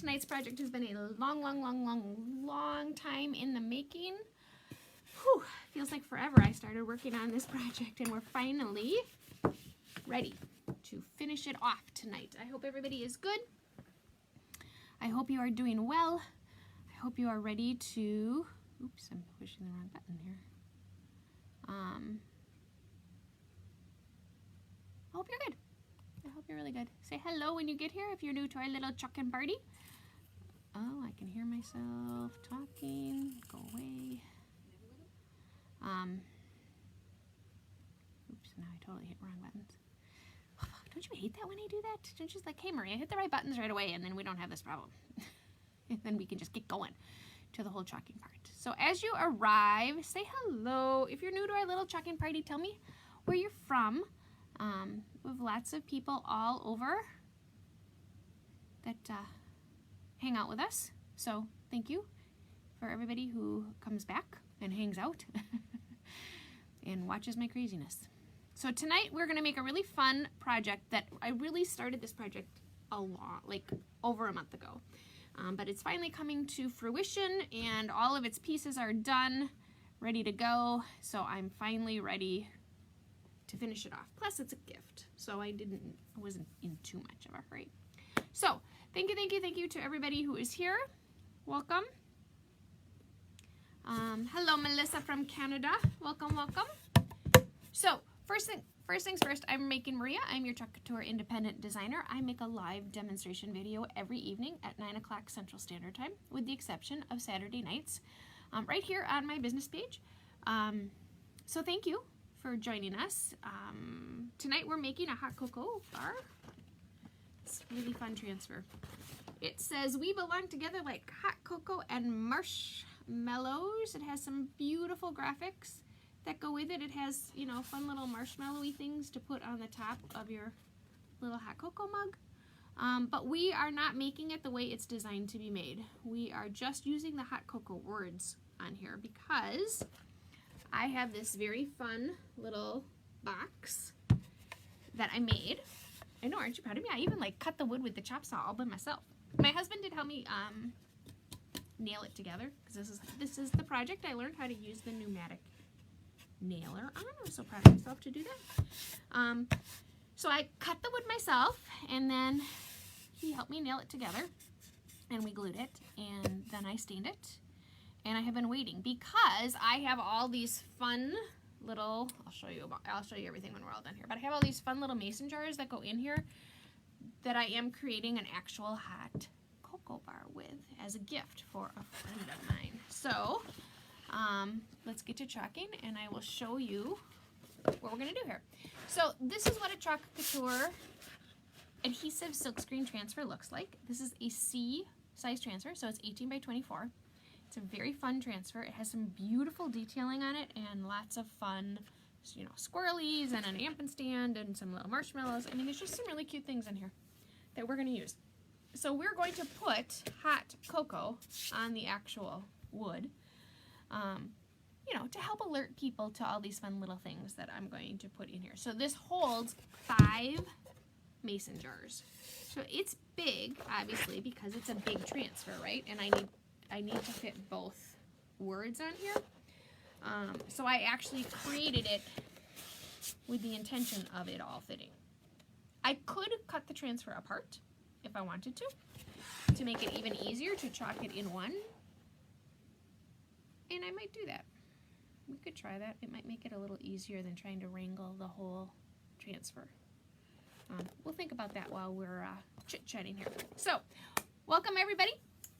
Tonight's project has been a long time in the making. Whew, feels like forever I started working on this project, and we're finally ready to finish it off tonight. I hope everybody is good. I hope you are doing well. I hope you are ready to, oops, I'm pushing the wrong button here. I hope you're good. I hope you're really good. Say hello when you get here if you're new to our little chucking party. Oh, I can hear myself talking. Go away. Oops, now I totally hit wrong buttons. Don't you hate that when I do that? Don't you just like, hey Maria, hit the right buttons right away and then we don't have this problem. And then we can just get going to the whole chalking part. So as you arrive, say hello. If you're new to our little chalking party, tell me where you're from. We have lots of people all over that hang out with us. So thank you for everybody who comes back and hangs out and watches my craziness. So tonight we're gonna make a really fun project that I really started this project over a month ago. But it's finally coming to fruition and all of its pieces are done, ready to go. So I'm finally ready to finish it off. Plus it's a gift, so I wasn't in too much of a hurry. So thank you to everybody who is here. Welcome. Hello Melissa from Canada. Welcome. So first things first, I'm making Maria. I'm your Chalk Couture independent designer. I make a live demonstration video every evening at 9 o'clock Central Standard Time, with the exception of Saturday nights, right here on my business page. So thank you for joining us. Tonight we're making a hot cocoa bar. It's a really fun transfer. It says, we belong together like hot cocoa and marshmallows. It has some beautiful graphics that go with it. It has, you know, fun little marshmallowy things to put on the top of your little hot cocoa mug. But we are not making it the way it's designed to be made. We are just using the hot cocoa words on here because I have this very fun little box that I made. I know, aren't you proud of me? I even like cut the wood with the chop saw all by myself. My husband did help me nail it together because this is the project. I learned how to use the pneumatic nailer. I'm so proud of myself to do that. So I cut the wood myself and then he helped me nail it together and we glued it and then I stained it. And I have been waiting because I have all these fun little, I'll show you everything when we're all done here, but I have all these fun little mason jars that go in here that I am creating an actual hot cocoa bar with as a gift for a friend of mine. So let's get to chalking and I will show you what we're gonna do here. So this is what a Chalk Couture adhesive silkscreen transfer looks like. This is a C size transfer, so it's 18 by 24. It's a very fun transfer. It has some beautiful detailing on it and lots of fun, you know, squirrelies and an amp and stand and some little marshmallows. I mean, there's just some really cute things in here that we're going to use. So we're going to put hot cocoa on the actual wood, you know, to help alert people to all these fun little things that I'm going to put in here. So this holds 5 mason jars. So it's big, obviously, because it's a big transfer, right? And I need to fit both words on here. So I actually created it with the intention of it all fitting. I could cut the transfer apart if I wanted to make it even easier to chalk it in one. And I might do that. We could try that. It might make it a little easier than trying to wrangle the whole transfer. We'll think about that while we're chit-chatting here. So, welcome everybody.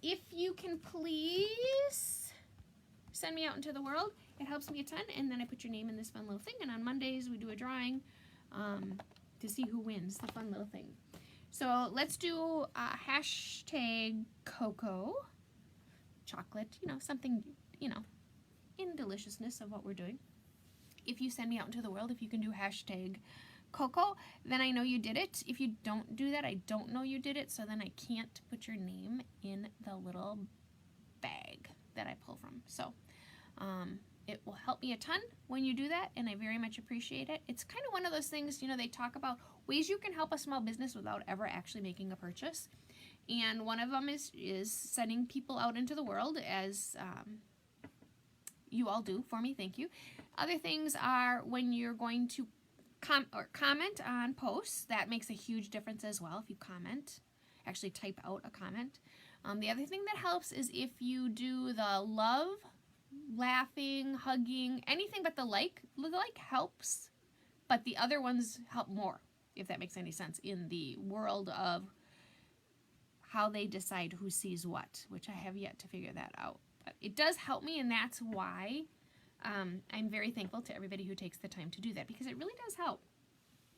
If you can please send me out into the world, it helps me a ton, and then I put your name in this fun little thing, and on Mondays we do a drawing to see who wins the fun little thing. So let's do hashtag cocoa, chocolate, you know, something, you know, in deliciousness of what we're doing. If you send me out into the world, if you can do hashtag cocoa, then I know you did it. If you don't do that, I don't know you did it, so then I can't put your name in the little bag that I pull from. So it will help me a ton when you do that, and I very much appreciate it. It's kind of one of those things, you know, they talk about ways you can help a small business without ever actually making a purchase. And one of them is sending people out into the world, as you all do for me. Thank you. Other things are when you're going to comment on posts. That makes a huge difference as well if you comment. Actually type out a comment. The other thing that helps is if you do the love, laughing, hugging, anything but the like. The like helps, but the other ones help more, if that makes any sense, in the world of how they decide who sees what, which I have yet to figure that out. But it does help me, and that's why I'm very thankful to everybody who takes the time to do that, because it really does help.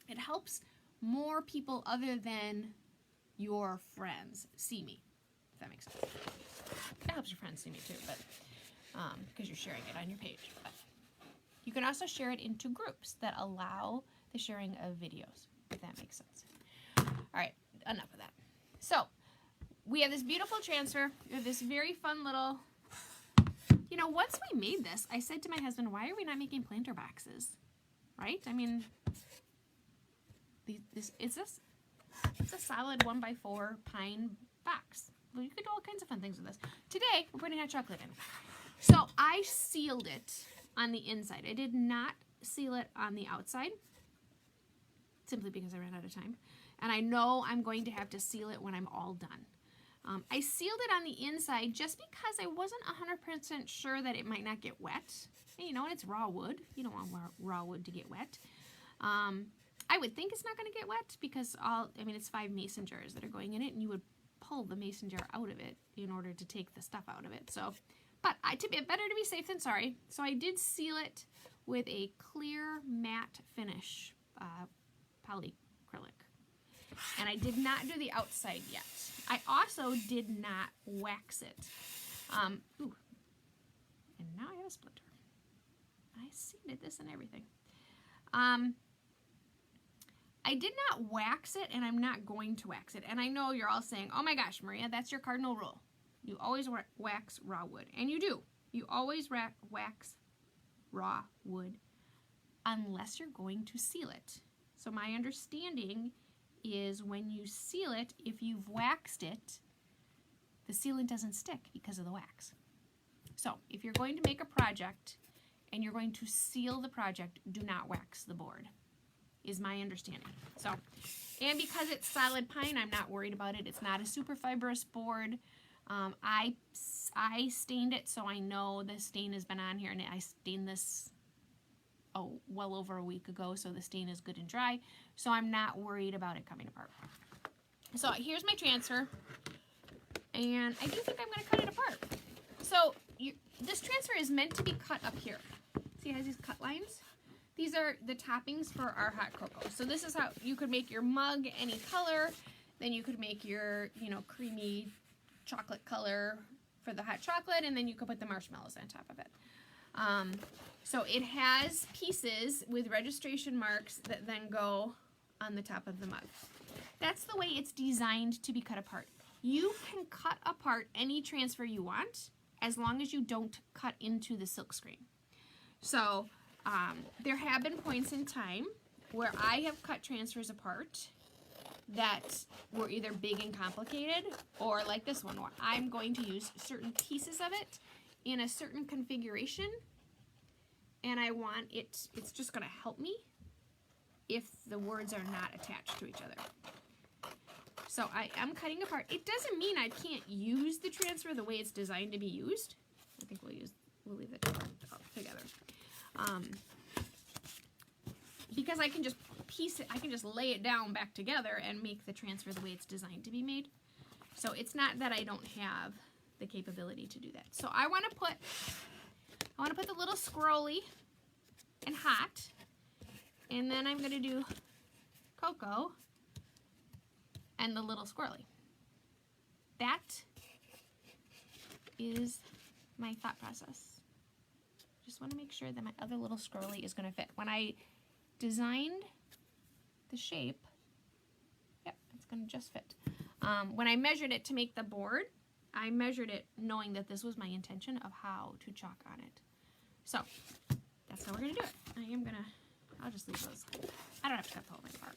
It helps more people other than your friends see me, if that makes sense. It helps your friends see me too, but because you're sharing it on your page. But you can also share it into groups that allow the sharing of videos, if that makes sense. All right, enough of that. So we have this beautiful transfer. We have this very fun little, you know, once we made this, I said to my husband, why are we not making planter boxes? Right? I mean, it's a solid 1x4 pine box. Well, you could do all kinds of fun things with this. Today, we're putting hot chocolate in. So I sealed it on the inside. I did not seal it on the outside, simply because I ran out of time. And I know I'm going to have to seal it when I'm all done. I sealed it on the inside just because I wasn't 100% sure that it might not get wet. And, you know, and it's raw wood. You don't want raw wood to get wet. I would think it's not going to get wet because it's 5 mason jars that are going in it, and you would pull the mason jar out of it in order to take the stuff out of it. So, but better to be safe than sorry. So I did seal it with a clear matte finish polyacrylic. And I did not do the outside yet. I also did not wax it. And now I have a splinter. I seeded this and everything. I did not wax it, and I'm not going to wax it. And I know you're all saying, oh my gosh, Maria, that's your cardinal rule. You always wax raw wood. And you do. You always wax raw wood unless you're going to seal it. So my understanding is when you seal it, if you've waxed it, the sealant doesn't stick because of the wax. So if you're going to make a project and you're going to seal the project, do not wax the board, is my understanding. So, and because it's solid pine, I'm not worried about it. It's not a super fibrous board. I stained it, so I know the stain has been on here, and I stained this well over a week ago, so the stain is good and dry, so I'm not worried about it coming apart. So here's my transfer, and I do think I'm going to cut it apart. So this transfer is meant to be cut up here. See, it has these cut lines? These are the toppings for our hot cocoa. So this is how you could make your mug any color. Then you could make your, creamy chocolate color for the hot chocolate, and then you could put the marshmallows on top of it. So it has pieces with registration marks that then go on the top of the mug. That's the way it's designed to be cut apart. You can cut apart any transfer you want as long as you don't cut into the silk screen. So there have been points in time where I have cut transfers apart that were either big and complicated, or like this one where I'm going to use certain pieces of it in a certain configuration, and I want it's just going to help me if the words are not attached to each other. So I am cutting apart. It doesn't mean I can't use the transfer the way it's designed to be used. I think we'll leave it together. Because I can just I can just lay it down back together and make the transfer the way it's designed to be made. So it's not that I don't have the capability to do that. So I want to put the little scrolly in hot, and then I'm going to do cocoa and the little squirrely. That is my thought process. Just want to make sure that my other little scrolly is going to fit. When I designed the shape, yep, it's going to just fit. When I measured it to make the board, I measured it knowing that this was my intention of how to chalk on it. So that's how we're going to do it. I'll just leave those. I don't have to cut the whole thing apart.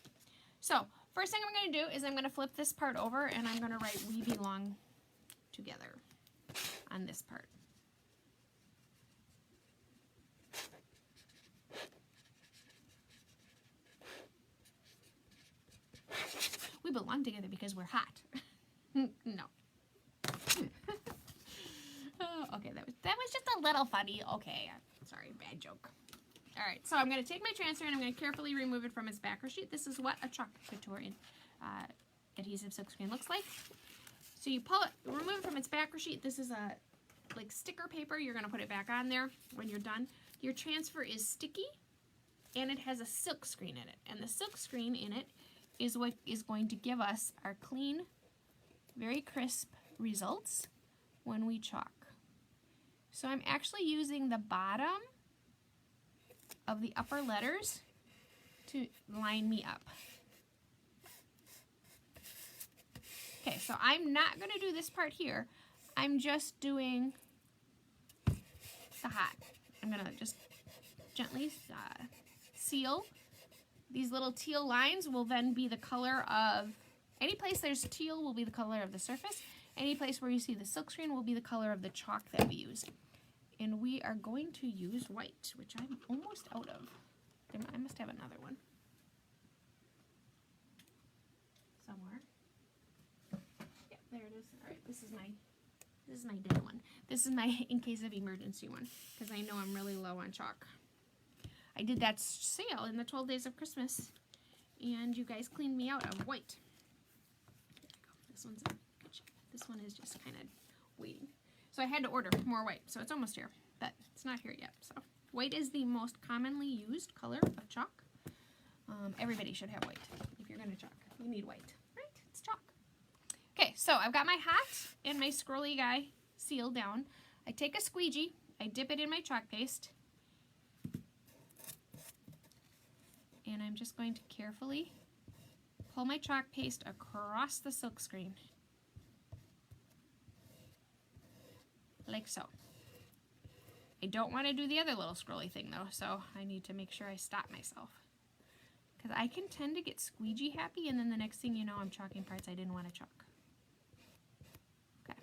So first thing I'm going to do is I'm going to flip this part over and I'm going to write "We belong together" on this part. We belong together because we're hot. No. Oh, okay, that was just a little funny. Okay, sorry, bad joke. All right, so I'm going to take my transfer and I'm going to carefully remove it from its backer sheet. This is what a Chalk Couture adhesive silkscreen looks like. So you pull it, remove it from its backer sheet. This is a like sticker paper. You're going to put it back on there when you're done. Your transfer is sticky and it has a silk screen in it. And the silk screen in it is what is going to give us our clean, very crisp results when we chalk. So I'm actually using the bottom of the upper letters to line me up. Okay, so I'm not going to do this part here. I'm just doing the hat. I'm going to just gently seal. These little teal lines will then be the color of, any place there's teal will be the color of the surface. Any place where you see the silkscreen will be the color of the chalk that we use. And we are going to use white, which I'm almost out of. I must have another one somewhere. Yeah, there it is. All right, this is my dead one. This is my in case of emergency one, because I know I'm really low on chalk. I did that sale in the 12 days of Christmas, and you guys cleaned me out of white. There we go. This one's in good shape. This one is just kind of waiting. So I had to order more white, so it's almost here, but it's not here yet. So white is the most commonly used color of chalk. Everybody should have white if you're going to chalk. You need white, right? It's chalk. Okay, so I've got my hat and my scrolly guy sealed down. I take a squeegee, I dip it in my chalk paste, and I'm just going to carefully pull my chalk paste across the silk screen. Like so. I don't want to do the other little scrolly thing though, so I need to make sure I stop myself. Because I can tend to get squeegee happy, and then the next thing you know, I'm chalking parts I didn't want to chalk. Okay.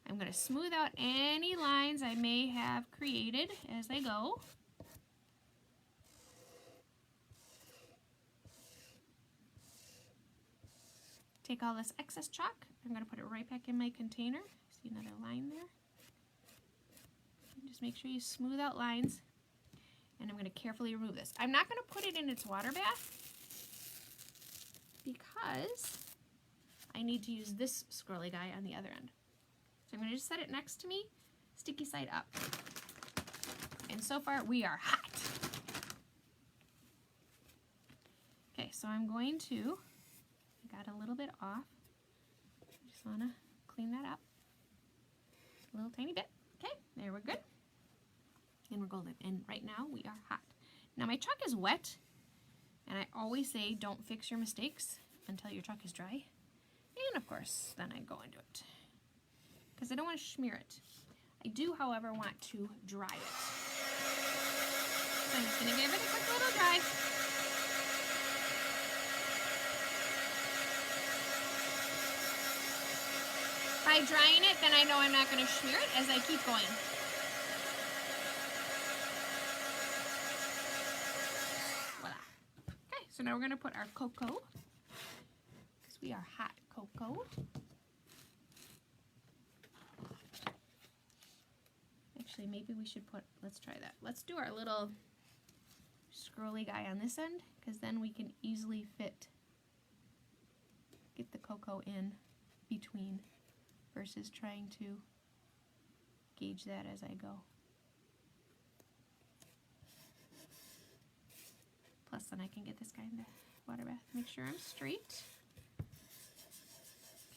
I'm going to smooth out any lines I may have created as I go. Take all this excess chalk. I'm going to put it right back in my container. See another line there? And just make sure you smooth out lines. And I'm going to carefully remove this. I'm not going to put it in its water bath because I need to use this scrolly guy on the other end. So I'm going to just set it next to me, sticky side up. And so far we are hot. Okay, so I'm going to, I got a little bit off. I just want to clean that up a little tiny bit. Okay, there we're good. And we're golden. And right now we are hot. Now my chalk is wet, and I always say don't fix your mistakes until your chalk is dry. And of course, then I go into it because I don't want to smear it. I do, however, want to dry it. So I'm just going to give it a quick little dry. By drying it, then I know I'm not going to smear it as I keep going. Voila. Okay, so now we're going to put our cocoa, because we are hot cocoa. Actually, maybe we should put, let's try that. Let's do our little scrolly guy on this end, because then we can easily get the cocoa in between versus trying to gauge that as I go. Plus then I can get this guy in the water bath. Make sure I'm straight.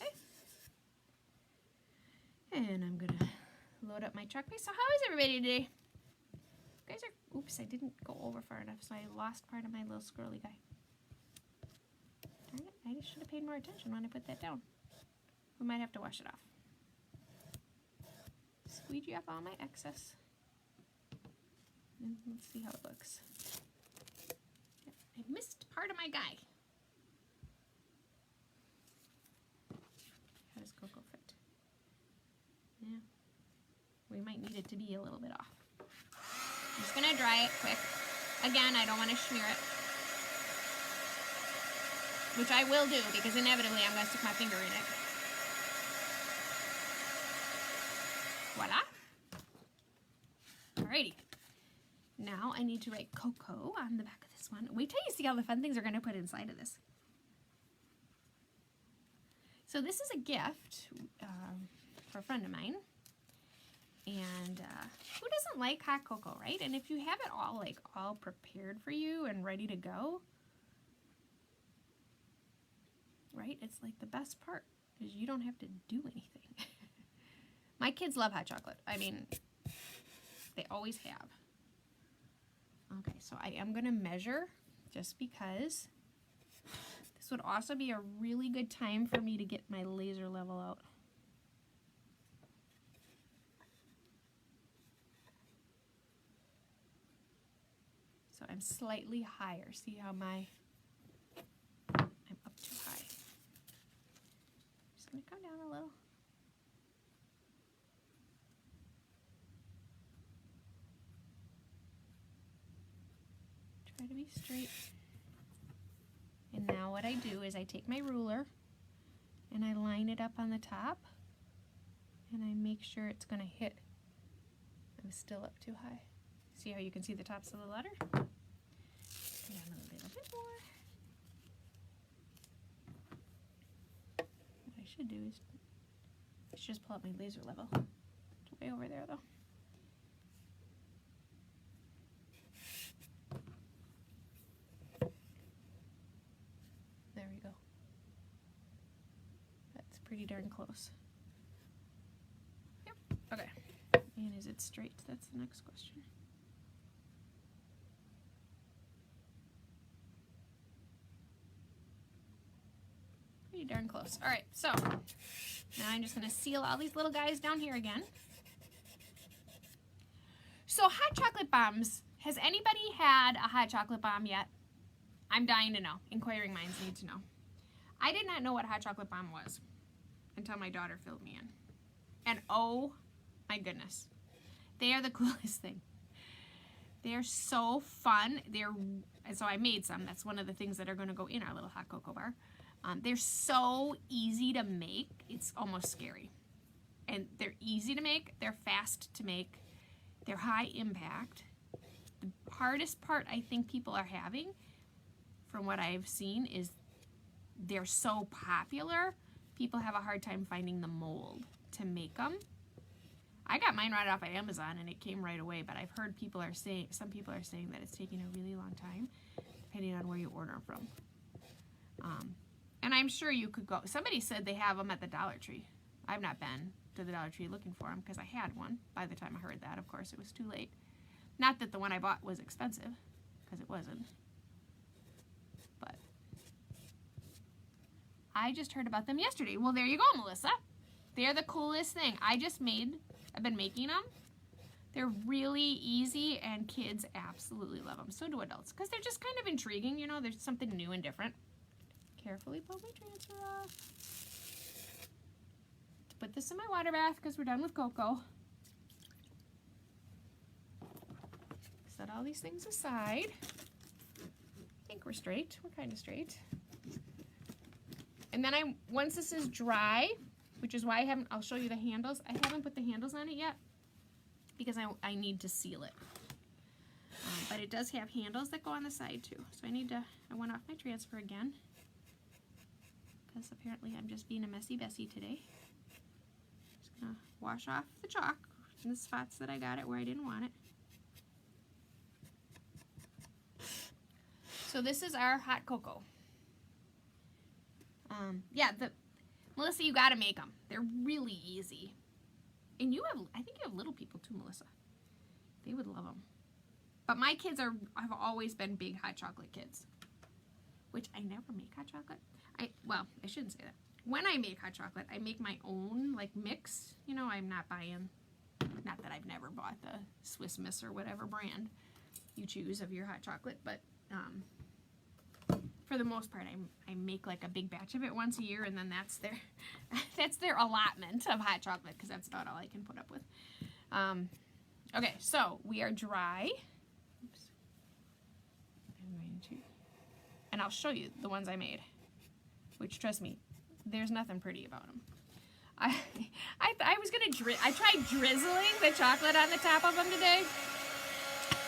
Okay. And I'm gonna load up my chalk paste. So how is everybody today? You guys are, oops, I didn't go over far enough, so I lost part of my little scrolly guy. Darn it, I should have paid more attention when I put that down. We might have to wash it off. Squeegee up all my excess. And let's see how it looks. I missed part of my guy. it to be a little bit off. I'm just going to dry it quick. Again, I don't want to smear it, which I will do because inevitably I'm going to stick my finger in it. Voila. Alrighty. Now I need to write Coco on the back of this one. Wait till you see all the fun things we're going to put inside of this. So this is a gift for a friend of mine. And who doesn't like hot cocoa, right? And if you have it all prepared for you and ready to go, right? It's like the best part is you don't have to do anything. My kids love hot chocolate. I mean, they always have. Okay, so I am going to measure just because this would also be a really good time for me to get my laser level out. So I'm slightly higher. See how I'm up too high. Just going to come down a little. Try to be straight. And now what I do is I take my ruler and I line it up on the top and I make sure it's going to hit. I'm still up too high. See how you can see the tops of the letter? Come down a little bit more. What I should do is just pull up my laser level. It's way over there though. There we go. That's pretty darn close. Yep. Okay. And is it straight? That's the next question. Pretty darn close. All right, so now I'm just going to seal all these little guys down here again. So hot chocolate bombs. Has anybody had a hot chocolate bomb yet? I'm dying to know. Inquiring minds need to know. I did not know what a hot chocolate bomb was until my daughter filled me in. And oh my goodness, they are the coolest thing. They are so fun. So I made some. That's one of the things that are going to go in our little hot cocoa bar. They're so easy to make, it's almost scary. And they're easy to make, they're fast to make, they're high impact. The hardest part I think people are having, from what I've seen, is they're so popular, people have a hard time finding the mold to make them. I got mine right off of Amazon and it came right away, but I've heard some people are saying that it's taking a really long time, depending on where you order them from. And I'm sure you could go. Somebody said they have them at the Dollar Tree. I've not been to the Dollar Tree looking for them because I had one. By the time I heard that, of course, it was too late. Not that the one I bought was expensive, because it wasn't. But I just heard about them yesterday. Well, there you go, Melissa. They're the coolest thing. I've been making them. They're really easy, and kids absolutely love them. So do adults, because they're just kind of intriguing. You know, there's something new and different. Carefully pull my transfer off. Put this in my water bath because we're done with cocoa. Set all these things aside. I think we're straight. We're kind of straight. And then once this is dry, which is why I'll show you the handles. I haven't put the handles on it yet because I need to seal it. But it does have handles that go on the side too. So I went off my transfer again, because apparently I'm just being a messy Bessie today. Just gonna wash off the chalk in the spots that I got it where I didn't want it. So this is our hot cocoa. Melissa, you gotta make them. They're really easy. And I think you have little people too, Melissa. They would love them. But my kids have always been big hot chocolate kids, which I never make hot chocolate. Well, I shouldn't say that. When I make hot chocolate, I make my own mix. You know, I'm not buying, not that I've never bought the Swiss Miss or whatever brand you choose of your hot chocolate, but for the most part, I make a big batch of it once a year, and then that's their allotment of hot chocolate, because that's about all I can put up with. Okay, so we are dry. Oops. I'm going to, and I'll show you the ones I made, which, trust me, there's nothing pretty about them. I was gonna I tried drizzling the chocolate on the top of them today.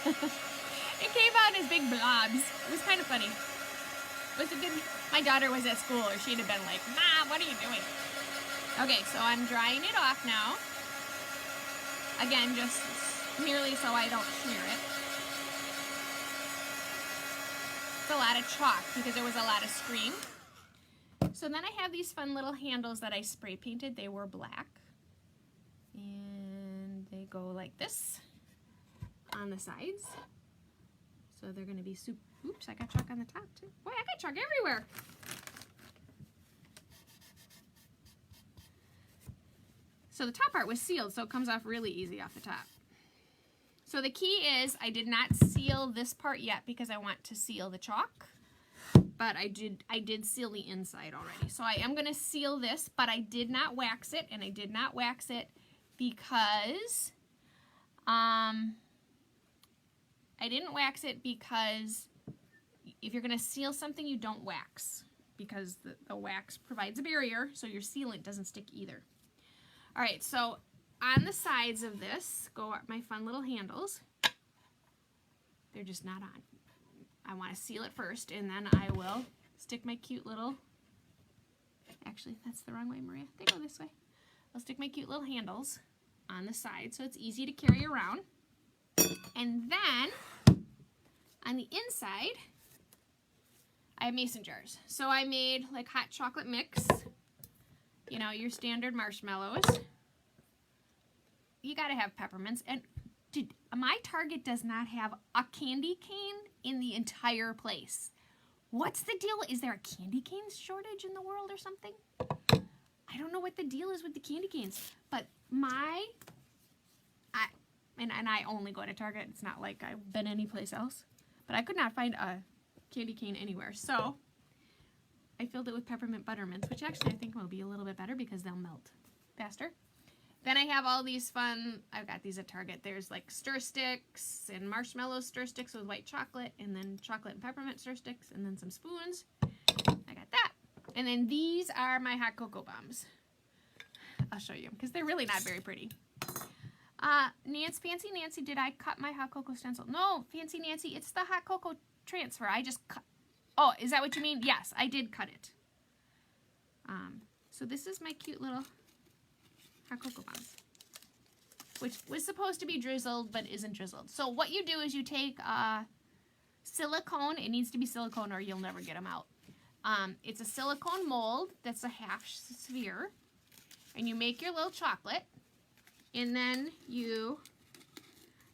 It came out as big blobs. It was kind of funny. It was a good. My daughter was at school, or she'd have been like, "Mom, what are you doing?" Okay, so I'm drying it off now. Again, just merely so I don't smear it. It's a lot of chalk because there was a lot of screen. So then I have these fun little handles that I spray painted. They were black. And they go like this on the sides. So they're going to be super. Oops, I got chalk on the top too. Boy, I got chalk everywhere. So the top part was sealed, so it comes off really easy off the top. So the key is I did not seal this part yet because I want to seal the chalk. But I did seal the inside already. So I am going to seal this, but I did not wax it, and I did not wax it because I didn't wax it because if you're going to seal something, you don't wax because the wax provides a barrier, so your sealant doesn't stick either. All right, so on the sides of this go my fun little handles. They're just not on. I want to seal it first, and then I will stick my cute little, actually, that's the wrong way, Maria. They go this way. I'll stick my cute little handles on the side so it's easy to carry around. And then, on the inside, I have mason jars. So I made like hot chocolate mix, you know, your standard marshmallows. You gotta have peppermints. And dude, my Target does not have a candy cane in the entire place. What's the deal? Is there a candy cane shortage in the world or something? I don't know what the deal is with the candy canes. But I only go to Target. It's not like I've been anyplace else. But I could not find a candy cane anywhere. So I filled it with peppermint buttermints, which actually I think will be a little bit better because they'll melt faster. Then I have all these fun, I've got these at Target. There's like stir sticks and marshmallow stir sticks with white chocolate, and then chocolate and peppermint stir sticks, and then some spoons. I got that. And then these are my hot cocoa bombs. I'll show you because they're really not very pretty. Fancy Nancy, did I cut my hot cocoa stencil? No, Fancy Nancy, it's the hot cocoa transfer. I just cut. Oh, is that what you mean? Yes, I did cut it. So this is my cute little hot cocoa bombs, which was supposed to be drizzled but isn't drizzled. So what you do is you take silicone. It needs to be silicone or you'll never get them out. It's a silicone mold that's a half sphere, and you make your little chocolate, and then you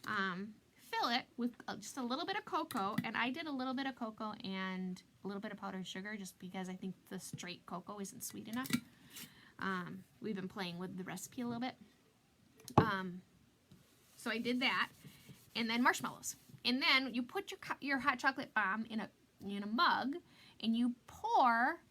fill it with just a little bit of cocoa, and I did a little bit of cocoa and a little bit of powdered sugar just because I think the straight cocoa isn't sweet enough. We've been playing with the recipe a little bit. So I did that, and then marshmallows. And then you put your hot chocolate bomb in a mug, and you pour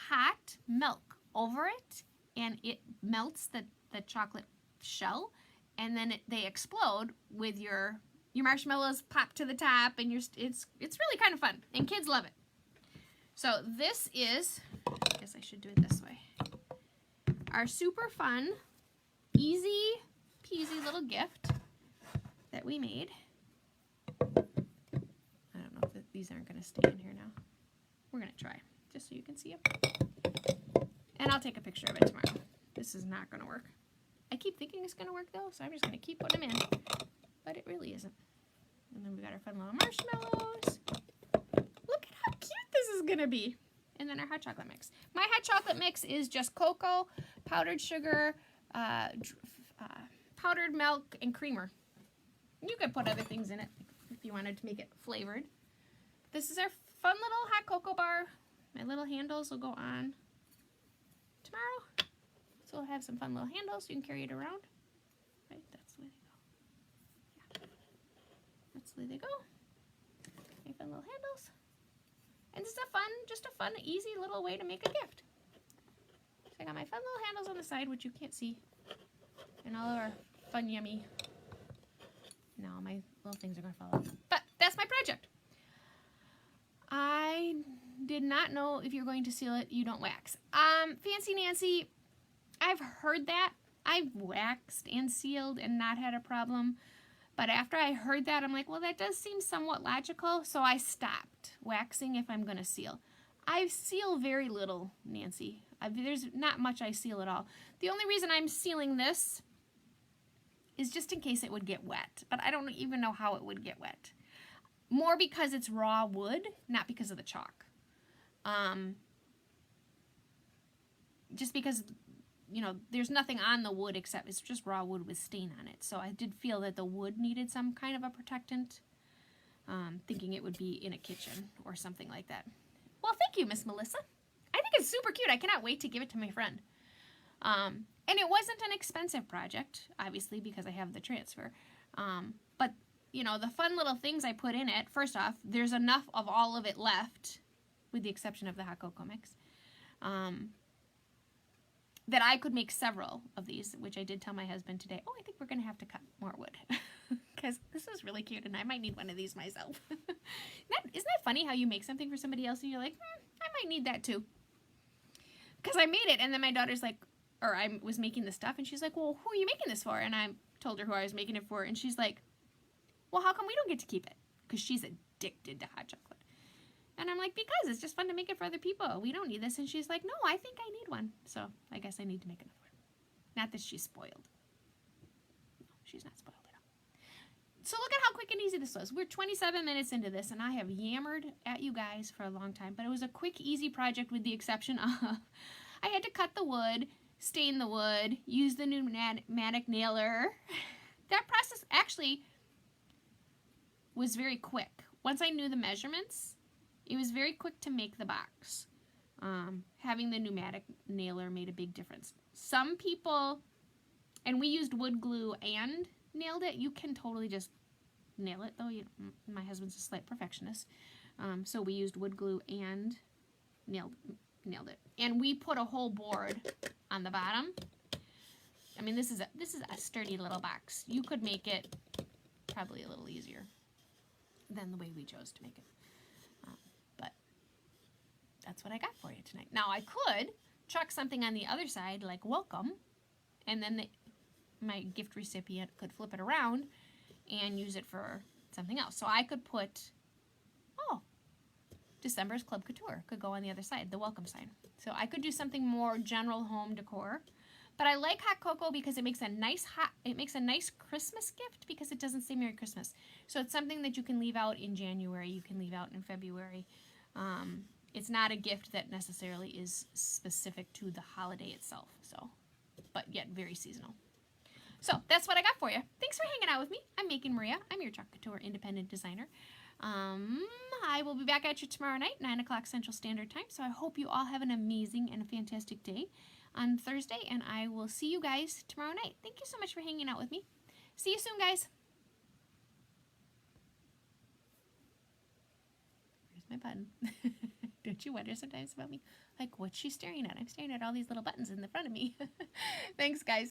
hot milk over it, and it melts the chocolate shell, and then they explode with your marshmallows pop to the top, and it's really kind of fun, and kids love it. So this is, I guess I should do it this way, our super fun, easy peasy little gift that we made. I don't know if these aren't going to stay in here now. We're going to try, just so you can see them. And I'll take a picture of it tomorrow. This is not going to work. I keep thinking it's going to work though, so I'm just going to keep putting them in. But it really isn't. And then we got our fun little marshmallows. Look at how cute this is going to be. And then our hot chocolate mix. My hot chocolate mix is just cocoa, powdered sugar, powdered milk, and creamer. You could put other things in it if you wanted to make it flavored. This is our fun little hot cocoa bar. My little handles will go on tomorrow. So we'll have some fun little handles so you can carry it around. Right, that's the way they go. Yeah. That's the way they go. My fun little handles. And this is just a fun, easy little way to make a gift. So I got my fun little handles on the side, which you can't see. And all of our fun, yummy No, my little things are going to fall out. But that's my project. I did not know if you're going to seal it, you don't wax. Fancy Nancy, I've heard that. I've waxed and sealed and not had a problem. But after I heard that, I'm like, well, that does seem somewhat logical. So I stopped waxing if I'm going to seal. I seal very little, Nancy. There's not much I seal at all. The only reason I'm sealing this is just in case it would get wet. But I don't even know how it would get wet. More because it's raw wood, not because of the chalk. Just because, you know, there's nothing on the wood except it's just raw wood with stain on it. So I did feel that the wood needed some kind of a protectant, thinking it would be in a kitchen or something like that. Well, thank you, Miss Melissa. I think it's super cute. I cannot wait to give it to my friend. And it wasn't an expensive project, obviously, because I have the transfer. But, you know, the fun little things I put in it, first off, there's enough of all of it left, with the exception of the hot cocoa mix, that I could make several of these, which I did tell my husband today. Oh, I think we're going to have to cut more wood because this is really cute and I might need one of these myself. Isn't that funny how you make something for somebody else and you're like, I might need that too. Because I made it and then my daughter's like, or I was making the stuff and she's like, well, who are you making this for? And I told her who I was making it for and she's like, well, how come we don't get to keep it? Because she's addicted to hot chocolate. And I'm like, because it's just fun to make it for other people. We don't need this. And she's like, no, I think I need one. So I guess I need to make another one. Not that she's spoiled. No, she's not spoiled at all. So look at how quick and easy this was. We're 27 minutes into this, and I have yammered at you guys for a long time. But it was a quick, easy project with the exception of I had to cut the wood, stain the wood, use the pneumatic nailer. That process actually was very quick. Once I knew the measurements, it was very quick to make the box. Having the pneumatic nailer made a big difference. Some people, and we used wood glue and nailed it. You can totally just nail it, though. My husband's a slight perfectionist. So we used wood glue and nailed it. And we put a whole board on the bottom. I mean, this is a sturdy little box. You could make it probably a little easier than the way we chose to make it. That's what I got for you tonight. Now, I could chuck something on the other side, like welcome, and then my gift recipient could flip it around and use it for something else. So I could put, December's Club Couture could go on the other side, the welcome sign. So I could do something more general home decor. But I like hot cocoa because it makes a nice Christmas gift because it doesn't say Merry Christmas. So it's something that you can leave out in January, you can leave out in February. It's not a gift that necessarily is specific to the holiday itself, but yet very seasonal. So that's what I got for you. Thanks for hanging out with me. I'm Making Maria. I'm your Chalk Couture independent designer. I will be back at you tomorrow night, 9 o'clock Central Standard Time. So I hope you all have an amazing and a fantastic day on Thursday, and I will see you guys tomorrow night. Thank you so much for hanging out with me. See you soon, guys. Where's my button? Don't you wonder sometimes about me? Like, what's she staring at? I'm staring at all these little buttons in the front of me. Thanks, guys.